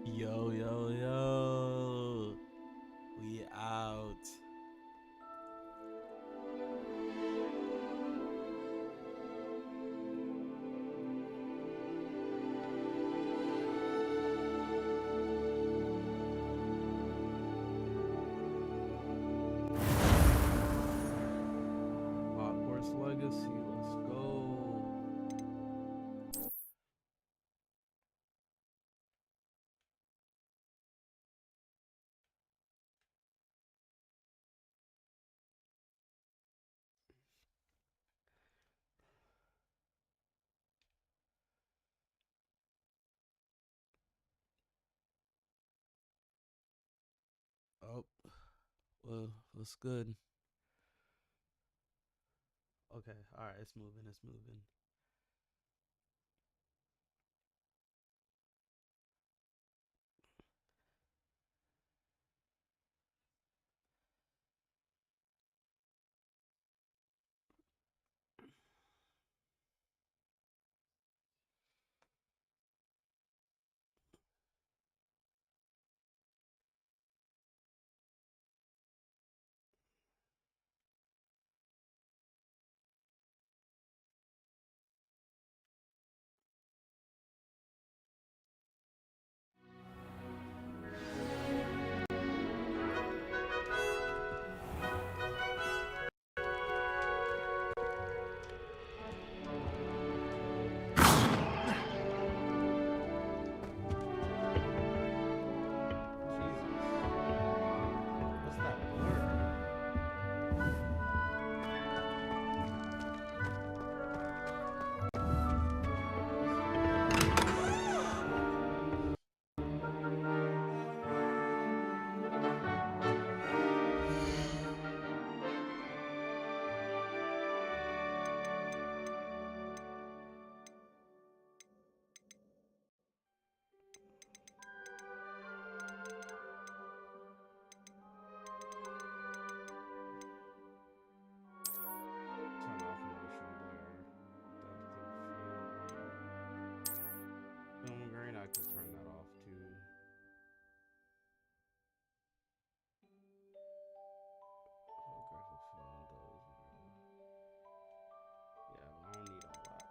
Yo, yo, yo. We out. Hogwarts Legacy, let's go. Oh, well, what's good? Okay, all right, it's moving, it's moving. What's that blur? Turn off motion blur. Depth of field. Film grain, I could turn that off too. Holographic film does. Yeah, but I don't need all that.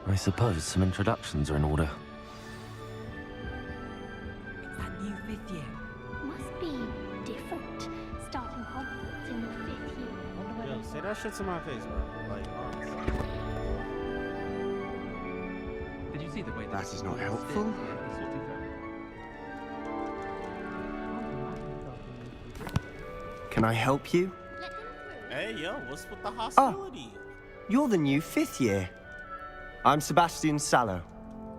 I suppose some introductions are in order. It's that new fifth year. Must be different. Starting Hogwarts in your 5th year. Yo, say that shit to my face, bro. Like, honestly. Did you see the way That is not helpful. Can I help you? Let them through. Hey, yo, what's with the hostility? You're the new 5th year. I'm Sebastian Sallow.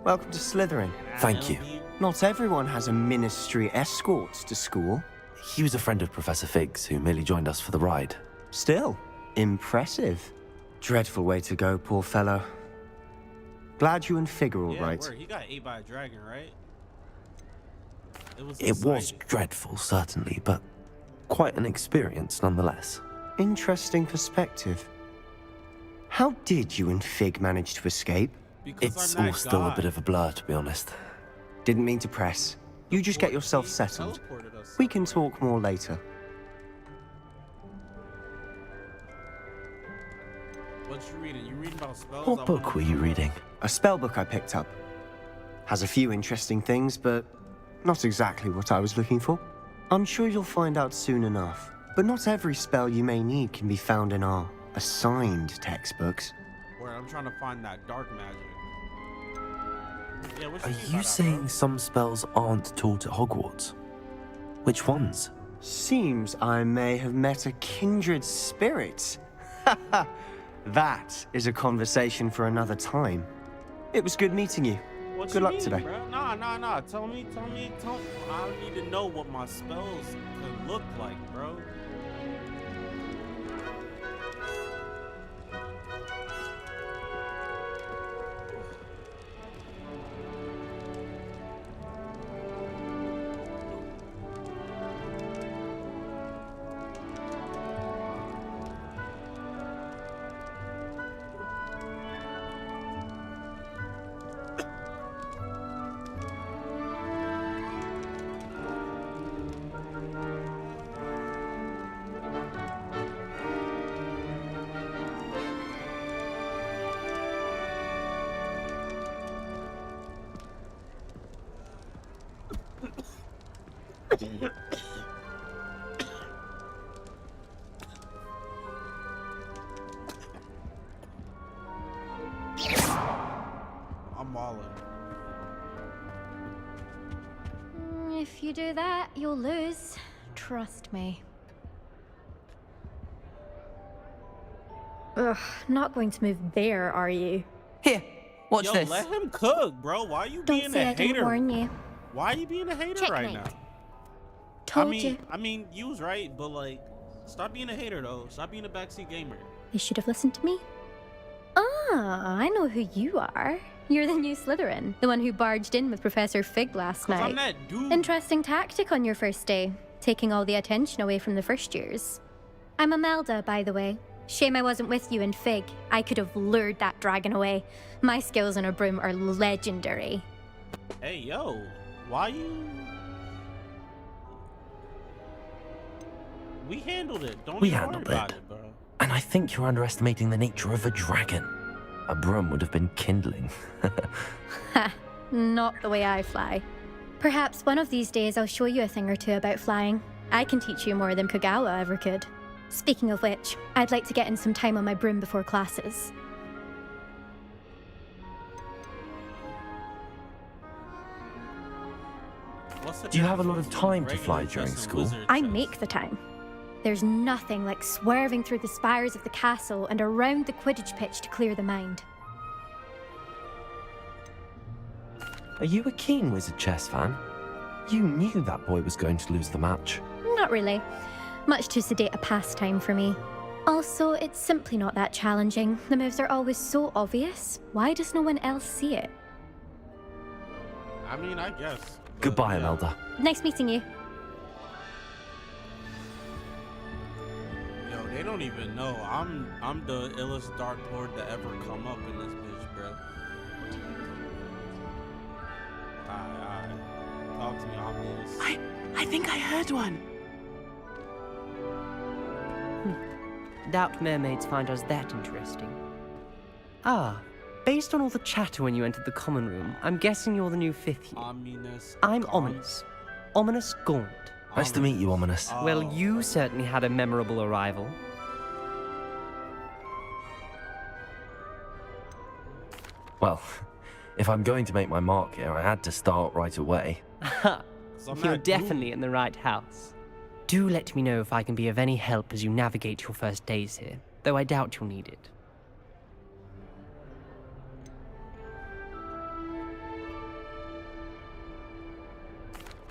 Welcome to Slytherin. Thank you. Not everyone has a ministry escort to school. He was a friend of Professor Fig's who merely joined us for the ride. Still, impressive. Dreadful way to go, poor fellow. Glad you and Fig are all Yeah, right. word, he got ate by a dragon, right? It was exciting. dreadful, certainly, but quite an experience nonetheless. Interesting perspective. How did you and Fig manage to escape? Because It's I'm all that still a guy. bit of a blur, to be honest. Didn't mean to press. You just get yourself He settled. teleported us We can somewhere. talk more later. What you reading? You reading about spells? What book were you reading? A spell book I picked up. Has a few interesting things, but not exactly what I was looking for. I'm sure you'll find out soon enough. But not every spell you may need can be found in our assigned textbooks. Where I'm trying to find that dark magic. Yeah, what Are mean by you that, saying bro? some spells aren't taught at Hogwarts? Which ones? Seems I may have met a kindred spirit. That is a conversation for another time. It was good meeting you. What Good you luck mean, today. Bro? Nah. Tell me. I need to know what my spells could look like, bro. I'm walling. If you do that, you'll lose. Trust me. Ugh, not going to move there, are you? Here, watch Yo, this. let him cook, bro. Why are you Don't being say a I didn't hater? warn you. Why are you being a hater right Checkmate. now? Told you. I mean, you was right, but like, stop being a hater though. Stop being a backseat gamer. You should have listened to me. Ah, I know who you are. You're the new Slytherin, the one who barged in with Professor Fig last 'Cause night. I'm that dude. Interesting tactic on your first day, taking all the attention away from the first years. I'm Imelda, by the way. Shame I wasn't with you in Fig. I could have lured that dragon away. My skills on a broom are legendary. Hey, yo, why you? We handled it. Don't We even handled worry about it. it, bro. And I think you're underestimating the nature of a dragon. A broom would have been kindling. Ha, not the way I fly. Perhaps one of these days I'll show you a thing or two about flying. I can teach you more than Kogawa ever could. Speaking of which, I'd like to get in some time on my broom before classes. What's the Do you have a lot difference of time between to fly regular during chess and school? wizard I chess? make the time. There's nothing like swerving through the spires of the castle and around the Quidditch pitch to clear the mind. Are you a keen wizard chess fan? You knew that boy was going to lose the match. Not really. Much too sedate a pastime for me. Also, it's simply not that challenging. The moves are always so obvious. Why does no one else see it? I mean, I guess. but Goodbye, yeah. Imelda. Nice meeting you. Yo, they don't even know. I'm the illest Dark Lord to ever come up in this bitch, bro. Alright. Talk to me, obvious. I think I heard one. Doubt mermaids find us that interesting. Ah, based on all the chatter when you entered the common room, I'm guessing you're the new fifth year. Ominous. I'm Gaunt. Ominous. Ominous Gaunt. Nice to meet you, Ominous. Well, Oh, you okay. certainly had a memorable arrival. Well, if I'm going to make my mark here, I had to start right away. Ha! So I'm You're not doomed. definitely in the right house. Do let me know if I can be of any help as you navigate your first days here, though I doubt you'll need it.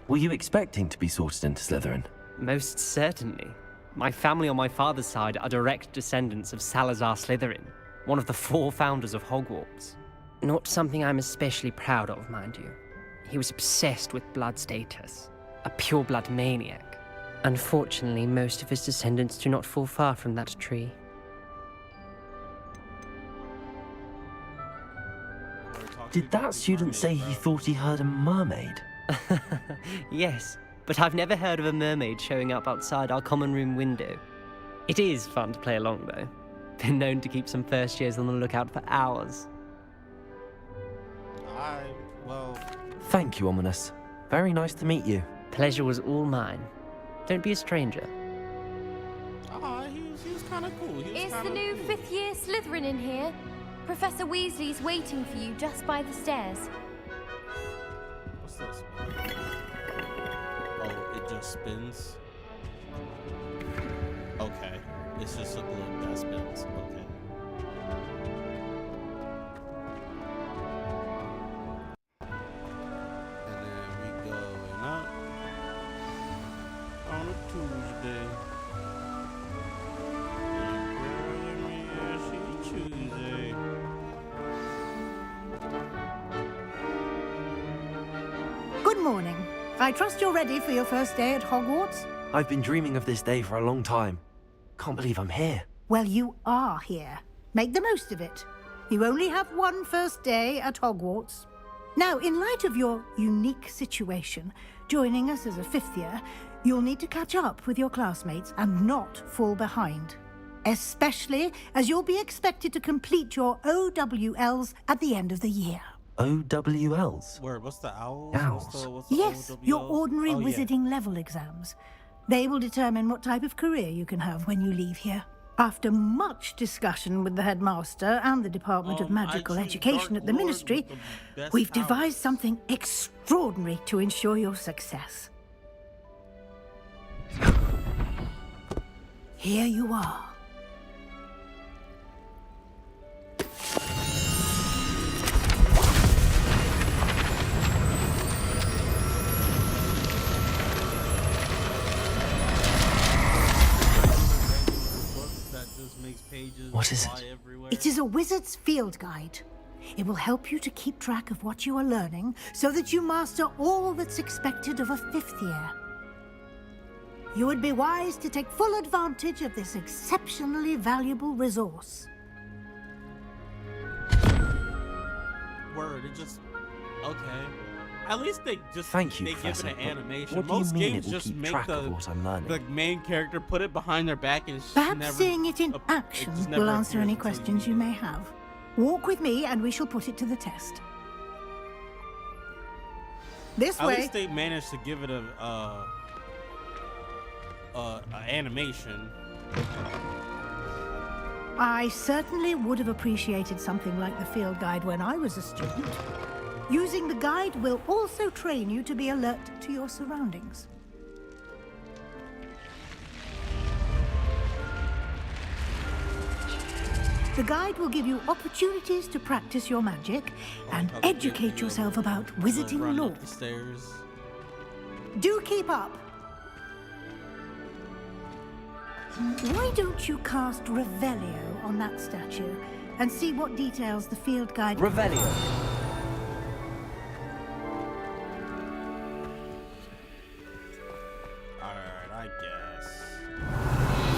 Were you expecting to be sorted into Slytherin? Most certainly. My family on my father's side are direct descendants of Salazar Slytherin, one of the 4 founders of Hogwarts. Not something I'm especially proud of, mind you. He was obsessed with blood status, a pure-blood maniac. Unfortunately, most of his descendants do not fall far from that tree. Did that student say he thought he heard a mermaid? Yes, but I've never heard of a mermaid showing up outside our common room window. It is fun to play along, though. Been known to keep some first years on the lookout for hours. Well, Thank you, Ominous. Very nice to meet you. Pleasure was all mine. Don't be a stranger. he was kind of cool. Is the new fifth-year Slytherin in here? Professor Weasley's waiting for you just by the stairs. What's this? Oh, it just spins. Okay, it's just a globe that spins. Okay. And then we going up on a Tuesday. And girl in me, yeah, she Tuesday. Good morning. I trust you're ready for your first day at Hogwarts? I've been dreaming of this day for a long time. Can't believe I'm here. Well, you are here. Make the most of it. You only have one first day at Hogwarts. Now, in light of your unique situation, joining us as a fifth year, you'll need to catch up with your classmates and not fall behind. Especially as you'll be expected to complete your OWLs at the end of the year. OWLs? Word, what's the owls? Owls. What's the Yes, your OWLs? ordinary Oh, yeah. wizarding level exams. They will determine what type of career you can have when you leave here. After much discussion with the headmaster and the Department of Magical I choose Education Dark at the Lord Ministry, with the best we've powers. devised something extraordinary to ensure your success. Here you are. That just makes pages What is fly it? everywhere. It is a wizard's field guide. It will help you to keep track of what you are learning so that you master all that's expected of a fifth year. You would be wise to take full advantage of this exceptionally valuable resource. Word, it just okay. At least they just Thank you, they give Professor. it an but animation. What do you Most mean games it will just keep make track the of what I'm learning? main character put it behind their back and Perhaps never, seeing it in it action just never will answer appears any until questions you may have. Walk with me and we shall put it to the test. This At way. least they managed to give it a animation. I certainly would have appreciated something like the field guide when I was a student. Using the guide will also train you to be alert to your surroundings. The guide will give you opportunities to practice your magic and How they give educate you yourself about a wizarding run lore. up the stairs. Do keep up. Why don't you cast Revelio on that statue and see what details the field guide... Revelio. Alright, I guess.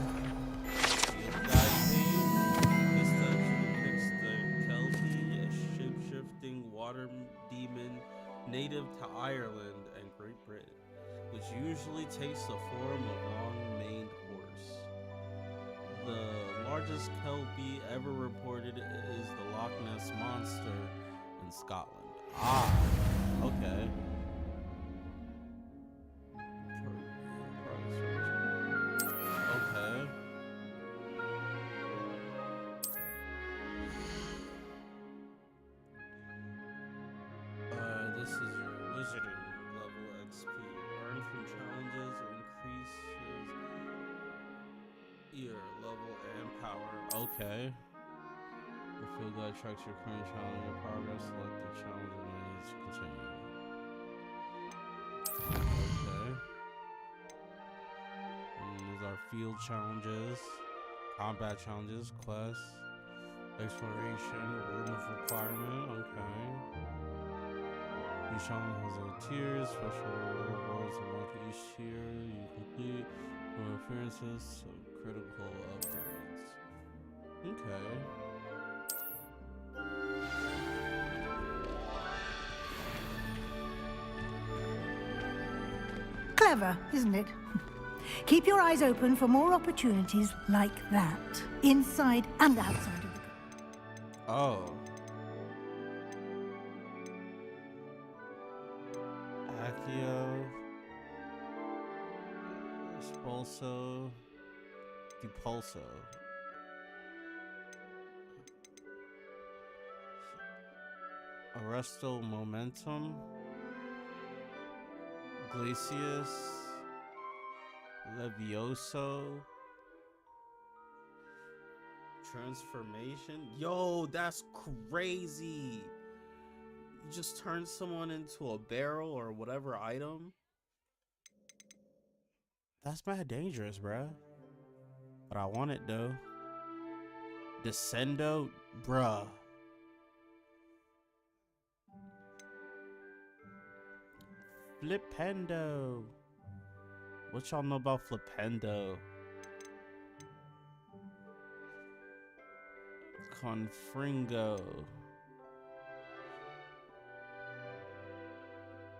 Field guide theme. This statue depicts the Kelpie, a shape-shifting water demon native to Ireland and Great Britain, which usually takes the form of a long-maned horse. The largest Kelpie ever reported is the Loch Ness Monster in Scotland. Ah, okay. Okay. This is your wizarding level XP. Earned from challenges increases your level and power. Okay. The field guide tracks your current challenge and progress. Select the challenge and then to continue. Okay. And these are field challenges, combat challenges, quests. Exploration, room of requirement, okay. Each challenge has their tiers, special rewards unlock each tier you complete, more appearances, so critical upgrades. Okay. Clever, isn't it? Keep your eyes open for more opportunities like that, inside and outside of the... Oh. Accio. Expulso. Depulso. Arresto Momentum. Glacius. Levioso. Transformation. Yo, that's crazy. You just turn someone into a barrel or whatever item. That's mad dangerous, bruh. But I want it though. Descendo, bruh. Flipendo. What y'all know about Flipendo? Confringo.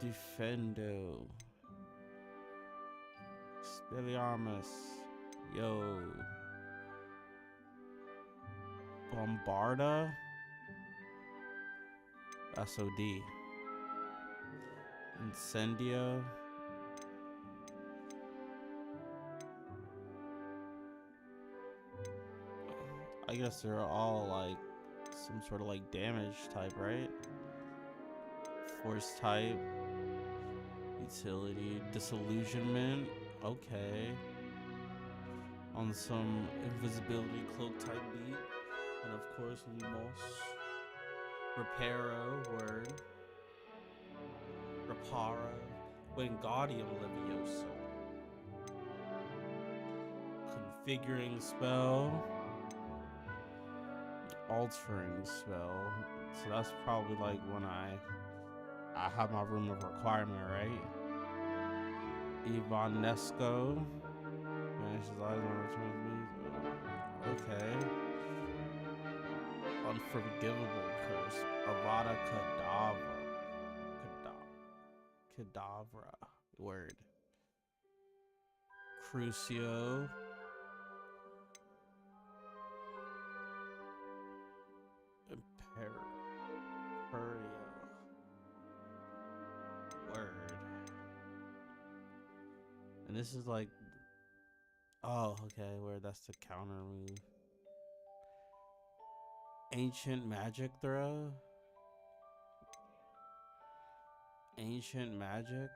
Defendo. Expelliarmus. Yo. Bombarda. SOD. Incendio. I guess they're all like some sort of like damage type, right? Force type. Utility. Disillusionment. Okay. On some invisibility cloak type beat. And of course, Lumos. Reparo. Word. Reparo. Wingardium Leviosa. Configuring spell. Altering spell. So that's probably like when I have my room of requirement, right? Ivanesco. Vanishes eyes on returns moves. Okay. Unforgivable curse. Avada Kedavra. Kedavra. Word. Crucio. Imperio. Word. And this is like, oh, okay, where that's the counter move. Ancient magic throw. Ancient magic.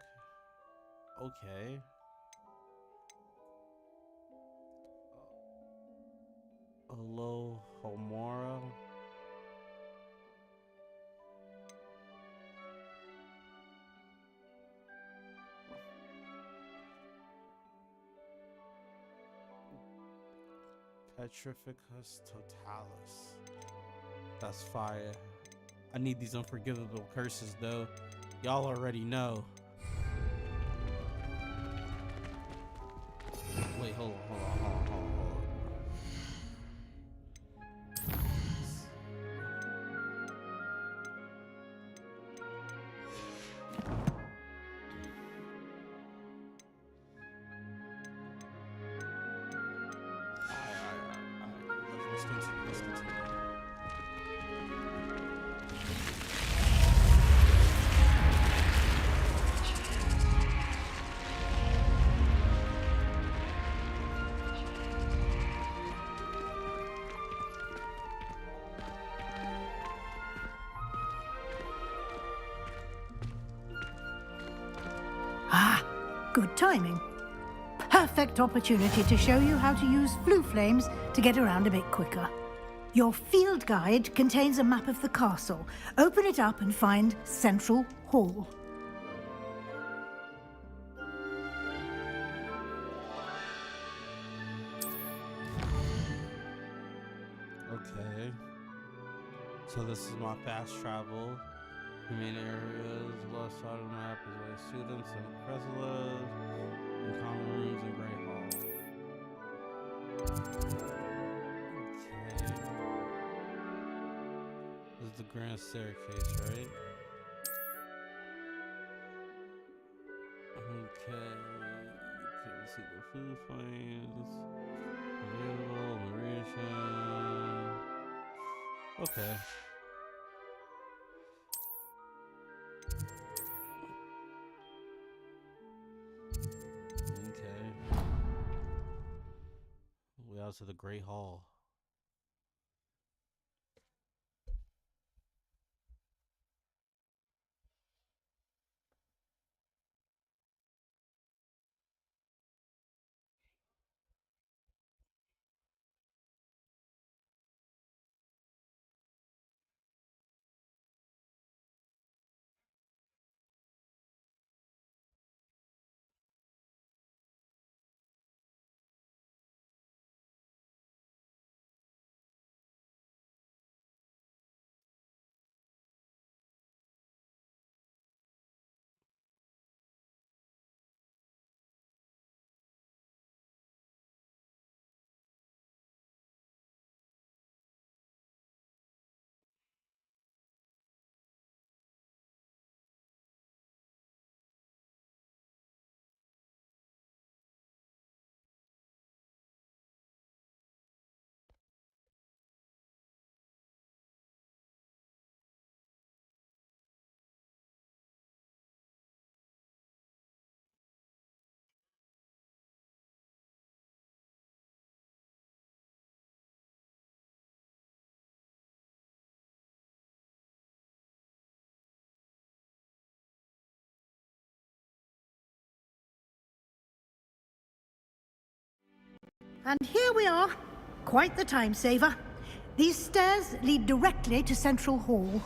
Okay. Alohomora. Petrificus totalis. That's fire. I need these unforgivable curses though. Y'all already know. Wait, hold on. Let's continue. Ah, good timing. Perfect opportunity to show you how to use flue flames to get around a bit quicker. Your field guide contains a map of the castle. Open it up and find Central Hall. Okay. So this is my fast travel. The main areas, left side of the map is where students and professor live, in common rooms and Great Hall. Okay. This is the grand staircase, right? Okay. You can see the food finds. Available, narration. Okay. Okay. We out to the Great Hall. And here we are. Quite the time saver. These stairs lead directly to Central Hall.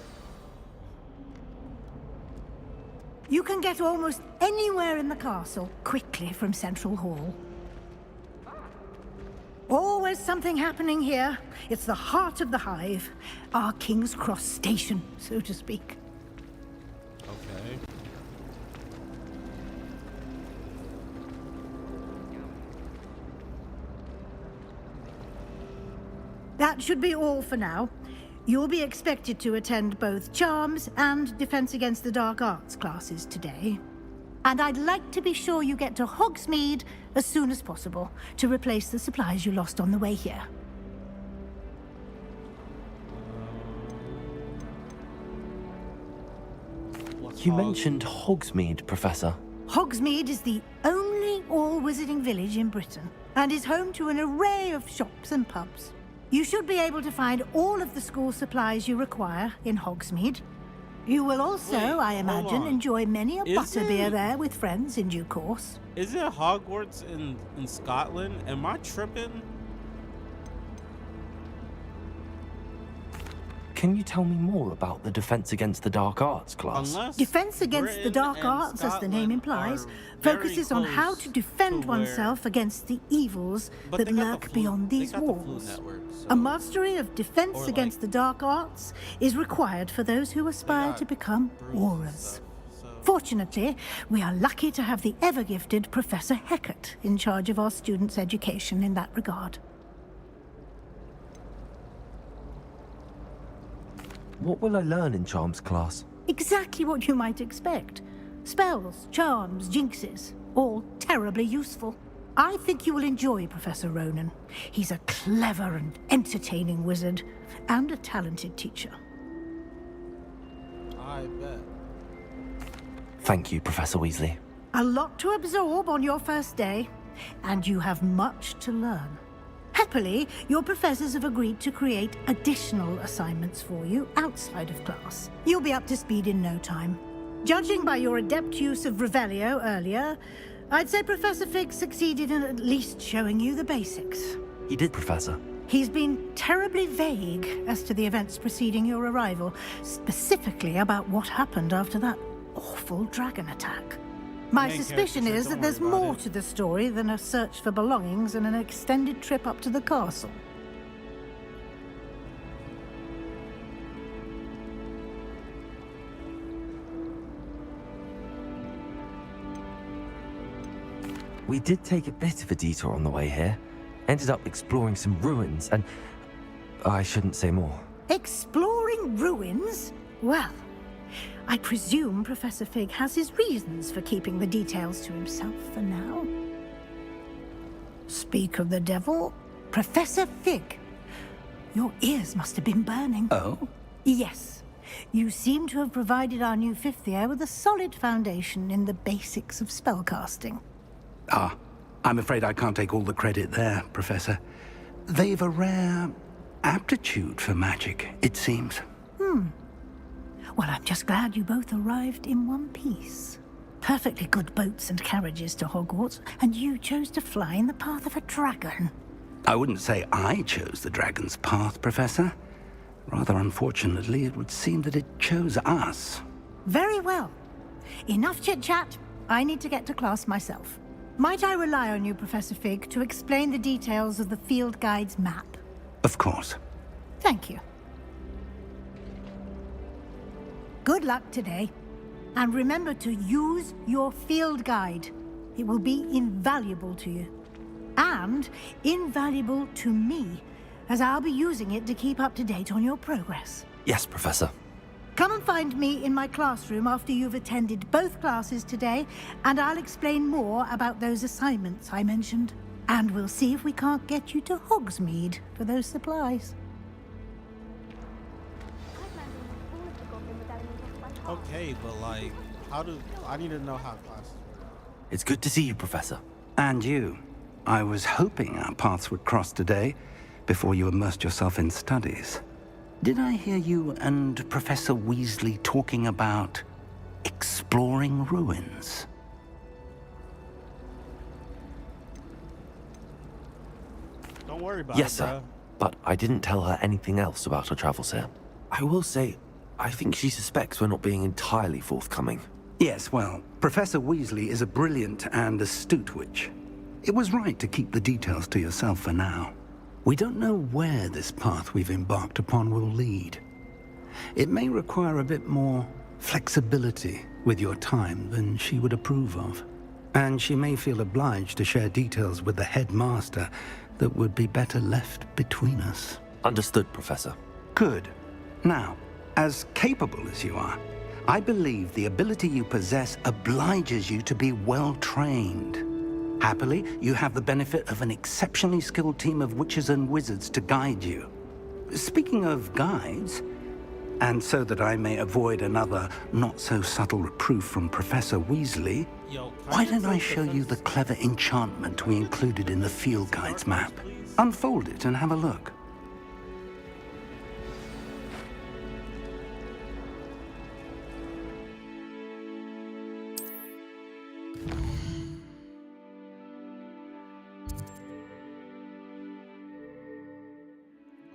You can get almost anywhere in the castle quickly from Central Hall. Always something happening here. It's the heart of the hive. Our King's Cross station, so to speak. Okay. That should be all for now. You'll be expected to attend both Charms and Defense Against the Dark Arts classes today. And I'd like to be sure you get to Hogsmeade as soon as possible to replace the supplies you lost on the way here. You mentioned Hogsmeade, Professor. Hogsmeade is the only all-wizarding village in Britain and is home to an array of shops and pubs. You should be able to find all of the school supplies you require in Hogsmeade. You will also, I imagine, enjoy many a butterbeer there with friends in due course. Is it Hogwarts in Scotland? Am I tripping? Can you tell me more about the Defense Against the Dark Arts class? Unless Defense Against the Dark Arts, as the name implies, focuses on how to defend oneself against the evils that lurk beyond these walls. A mastery of Defense Against the Dark Arts is required for those who aspire to become Aurors. Fortunately, we are lucky to have the ever-gifted Professor Hecat in charge of our students' education in that regard. What will I learn in Charms class? Exactly what you might expect. Spells, charms, jinxes, all terribly useful. I think you will enjoy Professor Ronan. He's a clever and entertaining wizard, and a talented teacher. I bet. Thank you, Professor Weasley. A lot to absorb on your first day, and you have much to learn. Happily, your professors have agreed to create additional assignments for you outside of class. You'll be up to speed in no time. Judging by your adept use of Revelio earlier, I'd say Professor Fig succeeded in at least showing you the basics. He did, Professor. He's been terribly vague as to the events preceding your arrival, specifically about what happened after that awful dragon attack. My suspicion is that there's more to the story than a search for belongings and an extended trip up to the castle. We did take a bit of a detour on the way here. Ended up exploring some ruins, and I shouldn't say more. Exploring ruins? Well, I presume Professor Fig has his reasons for keeping the details to himself for now. Speak of the devil, Professor Fig. Your ears must have been burning. Oh? Yes. You seem to have provided our new fifth year with a solid foundation in the basics of spellcasting. Ah, I'm afraid I can't take all the credit there, Professor. They've a rare aptitude for magic, it seems. Well, I'm just glad you both arrived in one piece. Perfectly good boats and carriages to Hogwarts, and you chose to fly in the path of a dragon. I wouldn't say I chose the dragon's path, Professor. Rather unfortunately, it would seem that it chose us. Very well. Enough chit-chat. I need to get to class myself. Might I rely on you, Professor Fig, to explain the details of the field guide's map? Of course. Thank you. Good luck today. And remember to use your field guide. It will be invaluable to you. And invaluable to me, as I'll be using it to keep up to date on your progress. Yes, Professor. Come and find me in my classroom after you've attended both classes today, and I'll explain more about those assignments I mentioned. And we'll see if we can't get you to Hogsmeade for those supplies. Okay, but like, I need to know how classes work. It's good to see you, Professor. And you. I was hoping our paths would cross today, before you immersed yourself in studies. Did I hear you and Professor Weasley talking about exploring ruins? Don't worry about Yes, it, sir. bruh. But I didn't tell her anything else about our travels here. I will say, I think she suspects we're not being entirely forthcoming. Yes, well, Professor Weasley is a brilliant and astute witch. It was right to keep the details to yourself for now. We don't know where this path we've embarked upon will lead. It may require a bit more flexibility with your time than she would approve of. And she may feel obliged to share details with the headmaster that would be better left between us. Understood, Professor. Good. Now, as capable as you are, I believe the ability you possess obliges you to be well-trained. Happily, you have the benefit of an exceptionally skilled team of witches and wizards to guide you. Speaking of guides, and so that I may avoid another not-so-subtle reproof from Professor Weasley, why don't I show you the clever enchantment we included in the field guide's map? Unfold it and have a look.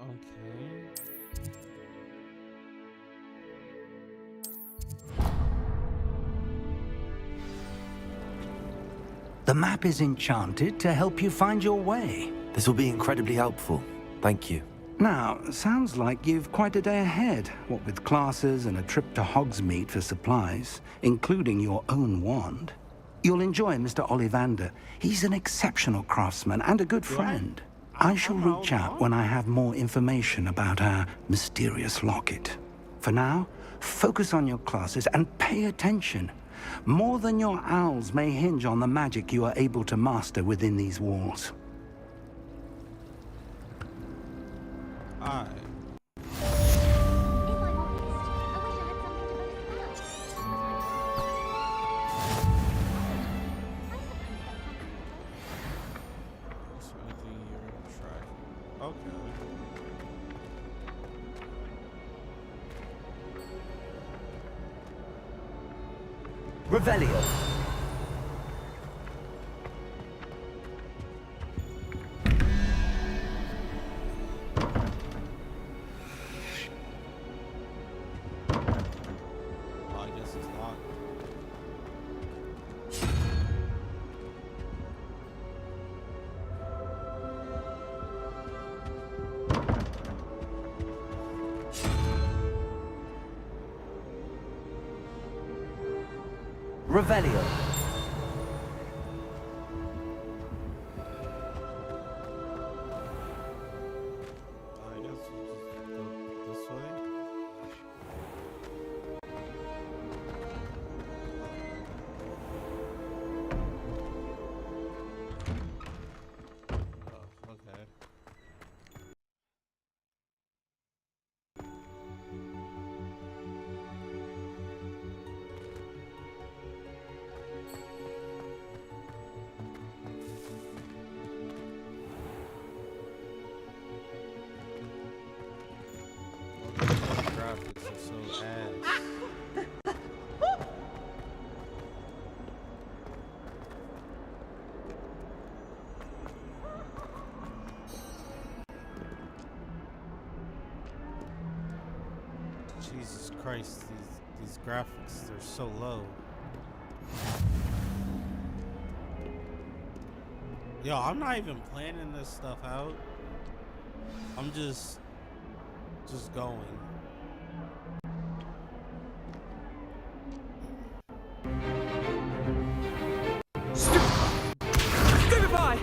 Okay. The map is enchanted to help you find your way. This will be incredibly helpful. Thank you. Now, sounds like you've quite a day ahead, what with classes and a trip to Hogsmeade for supplies, including your own wand. You'll enjoy Mr. Ollivander. He's an exceptional craftsman and a good friend. I shall reach out when I have more information about our mysterious locket. For now, focus on your classes and pay attention. More than your owls may hinge on the magic you are able to master within these walls. Alright. What's anything you're gonna try? Okay. Revelio. Well, I guess it's locked. Revelio. Jesus Christ, these graphics, they're so low. Yo, I'm not even planning this stuff out. I'm just going. Goodbye!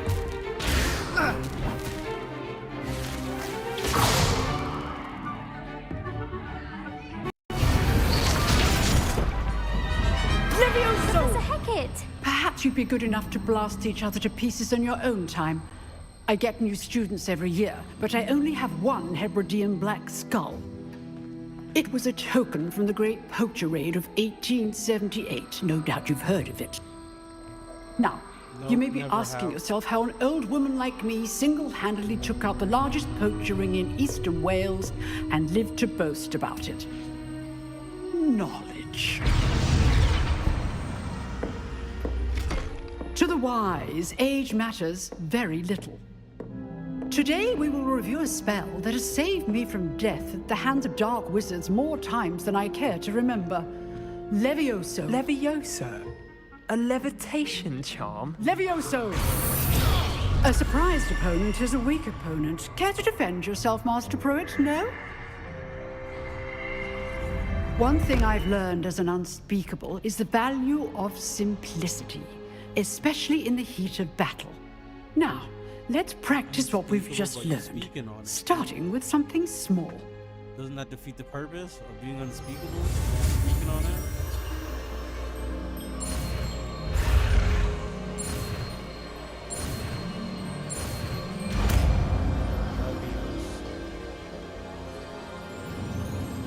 Professor Hecat! Perhaps you'd be good enough to blast each other to pieces in your own time. I get new students every year, but I only have one Hebridean black skull. It was a token from the Great Poacher Raid of 1878. No doubt you've heard of it. Now, you may be asking yourself how an old woman like me single-handedly took out the largest poacher ring in eastern Wales and lived to boast about it. Knowledge. To the wise, age matters very little. Today we will review a spell that has saved me from death at the hands of dark wizards more times than I care to remember. Levioso. Levioso? A levitation charm? Levioso! A surprised opponent is a weak opponent. Care to defend yourself, Master Pruitt? No? One thing I've learned as an unspeakable is the value of simplicity, especially in the heat of battle. Now, let's practice what we've just learned, starting with something small. Doesn't that defeat the purpose of being unspeakable? Speaking on it?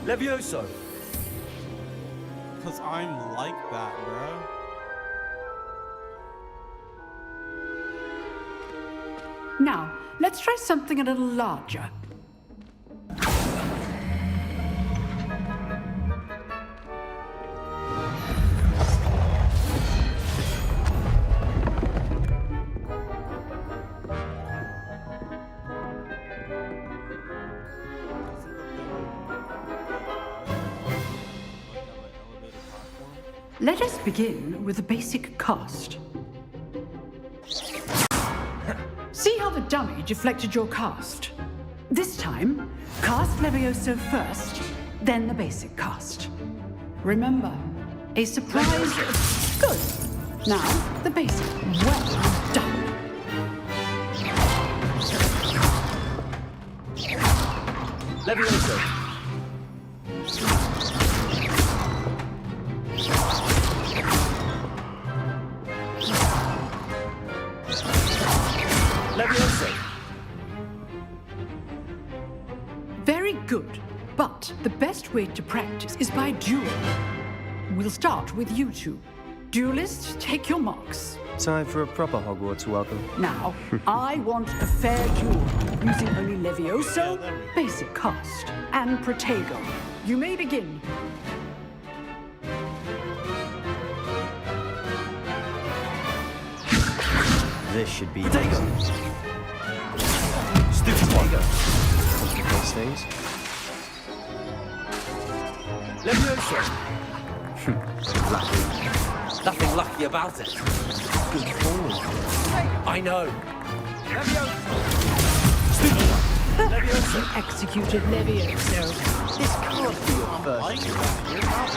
Levioso! Because I'm like that, bruh. Now, let's try something a little larger. Let us begin with the basic cast. See how the dummy deflected your cast? This time, cast Levioso first, then the basic cast. Remember, a surprise... Good. Now, the basic. Well done. Levioso! Levioso! Very good. But the best way to practice is by duel. We'll start with you two. Duelists, take your marks. Time for a proper Hogwarts welcome. Now, I want a fair duel, using only Levioso, basic cast, and Protego. You may begin. This should be Protego! easy. Stupid one! Those things. Levioso! Nothing lucky about it. Good form. I know. Levioso! Stupid one! Levioso! You executed Levioso. This can't be your first.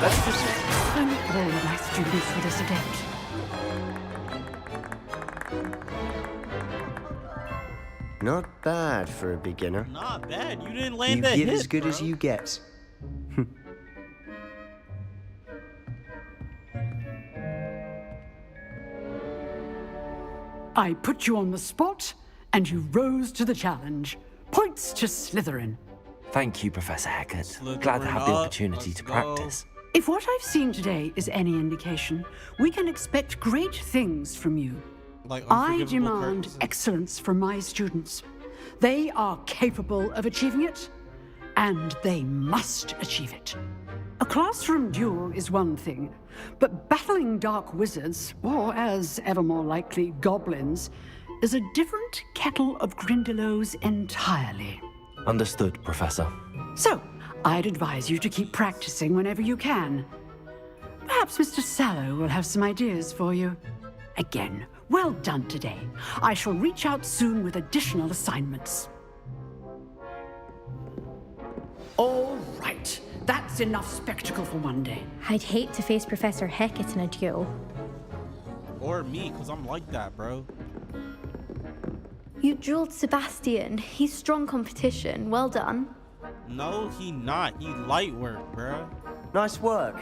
Let's just... I'm all of my students for this adept. Not bad for a beginner. Not bad. You didn't land You that give hit, as good bro. as you get. I put you on the spot, and you rose to the challenge. Points to Slytherin. Thank you, Professor Hecat. Slytherin Glad to have the up. opportunity Let's to go. practice. If what I've seen today is any indication, we can expect great things from you. Like I unforgivable demand purposes. excellence from my students. They are capable of achieving it, and they must achieve it. A classroom duel is one thing, but battling dark wizards, or as ever more likely, goblins, is a different kettle of Grindylows entirely. Understood, Professor. So, I'd advise you to keep practicing whenever you can. Perhaps Mr. Sallow will have some ideas for you. Again, well done today. I shall reach out soon with additional assignments. All right, that's enough spectacle for one day. I'd hate to face Professor Hecat in a duel. Or me, because I'm like that, bro. You dueled Sebastian. He's strong competition. Well done. No, he not. He light work, bro. Nice work.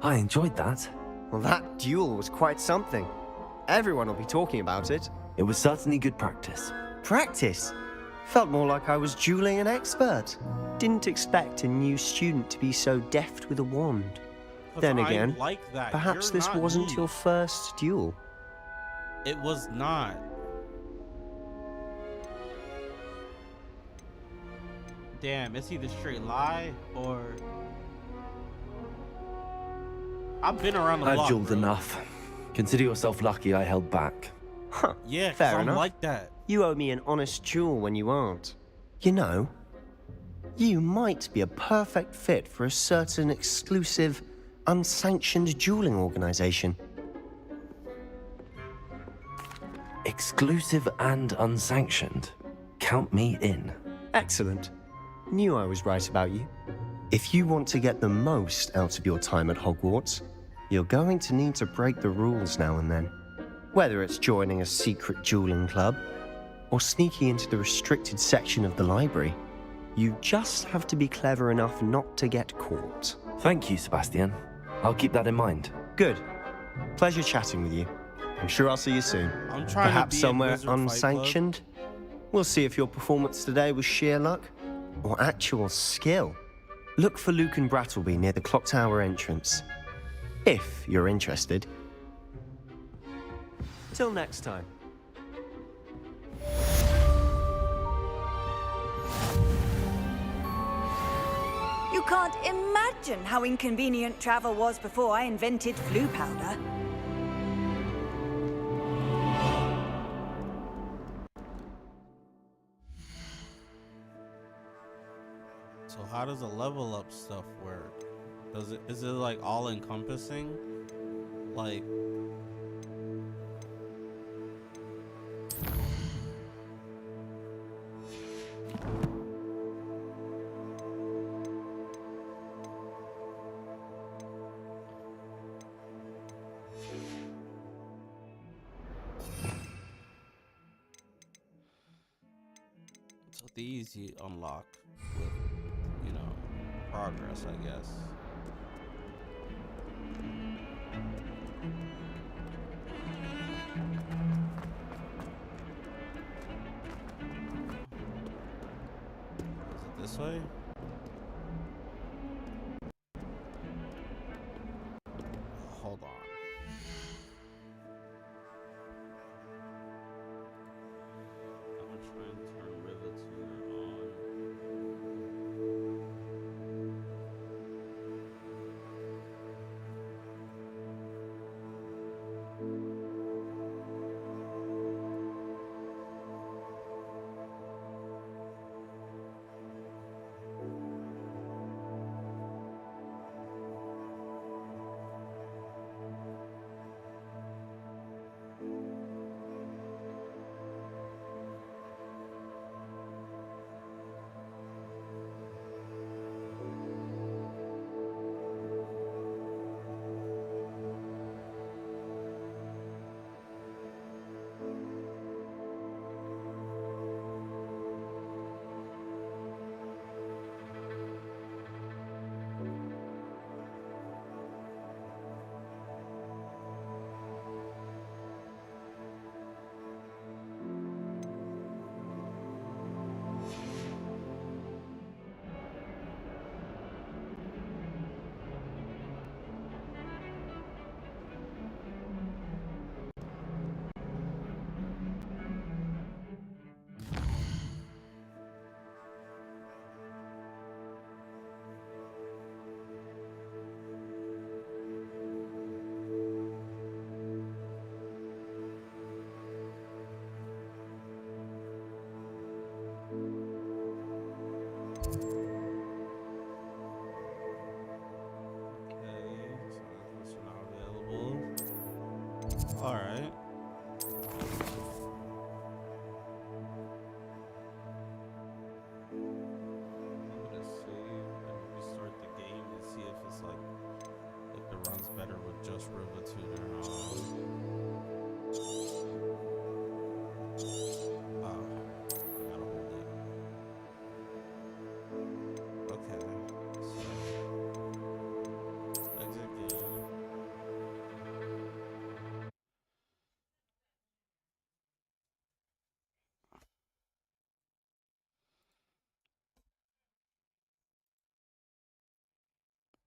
I enjoyed that. Well, that duel was quite something. Everyone will be talking about it. It was certainly good practice. Practice? Felt more like I was dueling an expert. Didn't expect a new student to be so deft with a wand. Then again, like that. perhaps this wasn't your first duel. It was not. Damn, it's either straight lie or... I've been around the block. I've dueled bro. enough. Consider yourself lucky I held back. Huh. Yeah, fair I'm enough. like that. You owe me an honest duel when you aren't. You know, you might be a perfect fit for a certain exclusive, unsanctioned dueling organization. Exclusive and unsanctioned. Count me in. Excellent. Knew I was right about you. If you want to get the most out of your time at Hogwarts, you're going to need to break the rules now and then. Whether it's joining a secret dueling club, or sneaking into the restricted section of the library, you just have to be clever enough not to get caught. Thank you, Sebastian. I'll keep that in mind. Good. Pleasure chatting with you. I'm sure I'll see you soon. I'm trying Perhaps to be somewhere in Wizard Fight Club. unsanctioned. We'll see if your performance today was sheer luck or actual skill. Look for Luke and Brattleby near the clock tower entrance. If you're interested. Till next time. You can't imagine how inconvenient travel was before I invented flu powder. So how does the level up stuff work? Is it like all encompassing? Like so these you unlock with, you know, progress, I guess. Is it this way? Hold on. I'm gonna try and turn Rivet Tuner on.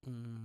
Hmm.